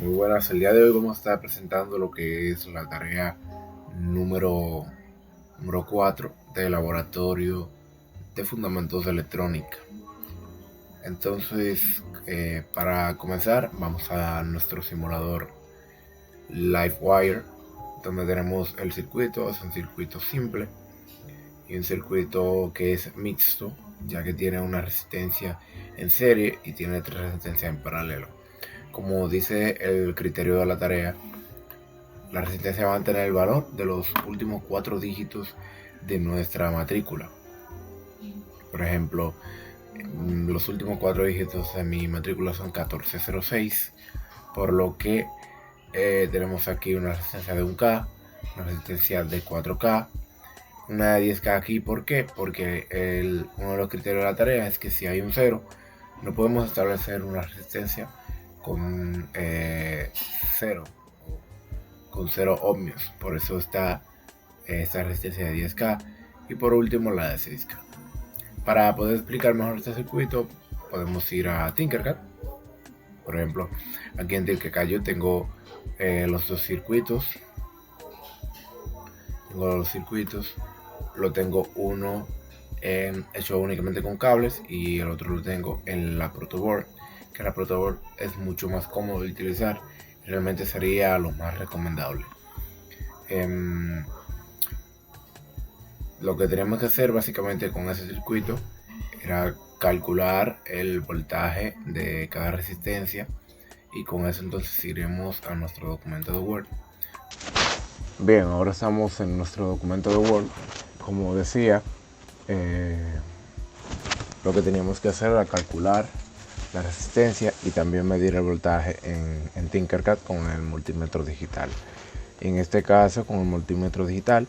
Muy buenas, el día de hoy vamos a estar presentando lo que es la tarea número, número 4 del laboratorio de fundamentos de electrónica. Entonces, para comenzar, vamos a nuestro simulador LiveWire, donde tenemos el circuito. Es un circuito simple y un circuito que es mixto, ya que tiene una resistencia en serie y tiene 3 resistencias en paralelo. Como dice el criterio de la tarea, la resistencia va a tener el valor de los últimos 4 dígitos de nuestra matrícula. Por ejemplo, los últimos 4 dígitos de mi matrícula son 1406, por lo que tenemos aquí una resistencia de 1K, una resistencia de 4K, una de 10K aquí. ¿Por qué? Porque uno de los criterios de la tarea es que si hay un 0, no podemos establecer una resistencia con 0 con 0 ohmios. Por eso está esta resistencia de 10K y por último la de 6K. Para poder explicar mejor este circuito podemos ir a Tinkercad. Por ejemplo, aquí en Tinkercad yo tengo los dos circuitos. Lo tengo uno hecho únicamente con cables y el otro lo tengo en la protoboard, que la protoboard es mucho más cómodo de utilizar y realmente sería lo más recomendable. Lo que teníamos que hacer básicamente con ese circuito era calcular el voltaje de cada resistencia, y con eso entonces iremos a nuestro documento de Word. Bien, ahora estamos en nuestro documento de Word. Como decía, lo que teníamos que hacer era calcular la resistencia y también medir el voltaje en Tinkercad con el multímetro digital. En este caso, con el multímetro digital,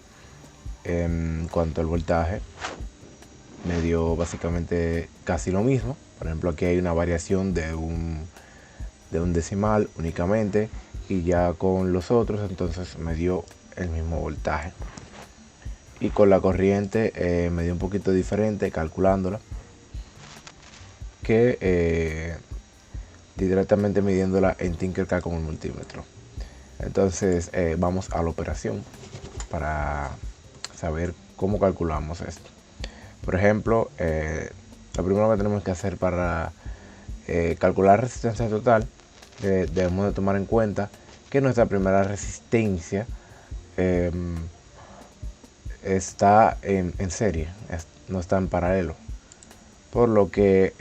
en cuanto al voltaje, me dio básicamente casi lo mismo. Por ejemplo, aquí hay una variación de un decimal únicamente, y ya con los otros entonces me dio el mismo voltaje. Y con la corriente me dio un poquito diferente calculándola que directamente midiéndola en Tinkercad con el multímetro. Entonces vamos a la operación para saber cómo calculamos esto. Por ejemplo, lo primero que tenemos que hacer para calcular resistencia total, debemos de tomar en cuenta que nuestra primera resistencia está en serie, no está en paralelo. Por lo que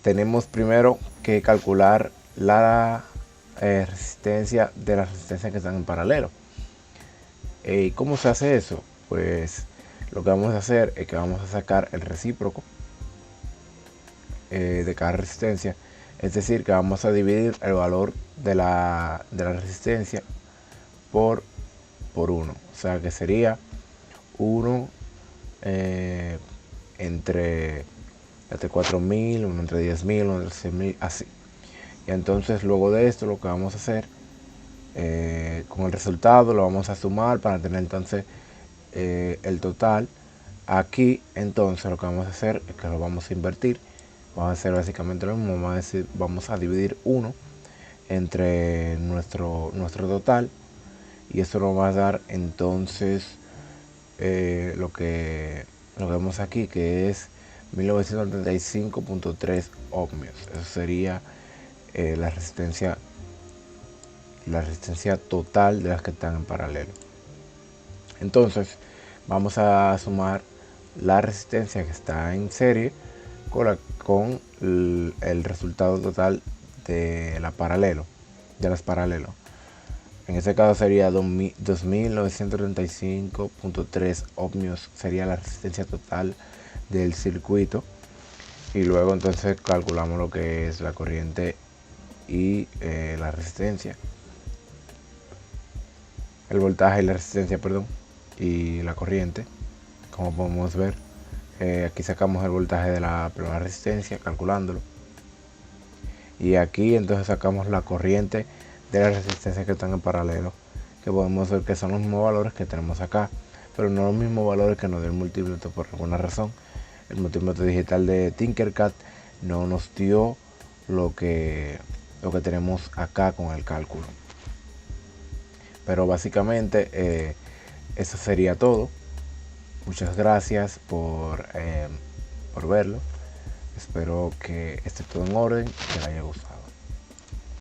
tenemos primero que calcular la resistencia de las resistencias que están en paralelo. ¿Y cómo se hace eso? Pues lo que vamos a hacer es que vamos a sacar el recíproco de cada resistencia. Es decir, que vamos a dividir el valor de la resistencia por 1. O sea que sería 1 entre 4000, 1 entre 10000, 1 entre 6000, así. Y entonces luego de esto lo que vamos a hacer con el resultado lo vamos a sumar para tener entonces el total. Aquí entonces lo que vamos a hacer es que lo vamos a invertir. Vamos a hacer básicamente lo mismo. Vamos a dividir 1 entre nuestro total, y eso nos va a dar entonces lo que vemos aquí, que es 1935.3 ohmios. Eso sería la resistencia total de las que están en paralelo. Entonces vamos a sumar la resistencia que está en serie con el resultado total de las paralelo. En este caso sería 2935.3 ohmios, sería la resistencia total del circuito. Y luego entonces calculamos lo que es la corriente y la resistencia, el voltaje y la resistencia, perdón, y la corriente. Como podemos ver, aquí sacamos el voltaje de la primera resistencia calculándolo, y aquí entonces sacamos la corriente de las resistencias que están en paralelo, que podemos ver que son los mismos valores que tenemos acá, pero no los mismos valores que nos dio el multímetro. Por alguna razón el multímetro digital de Tinkercad no nos dio lo que lo que tenemos acá con el cálculo. Pero básicamente eso sería todo. Muchas gracias por verlo. Espero que esté todo en orden y que le haya gustado.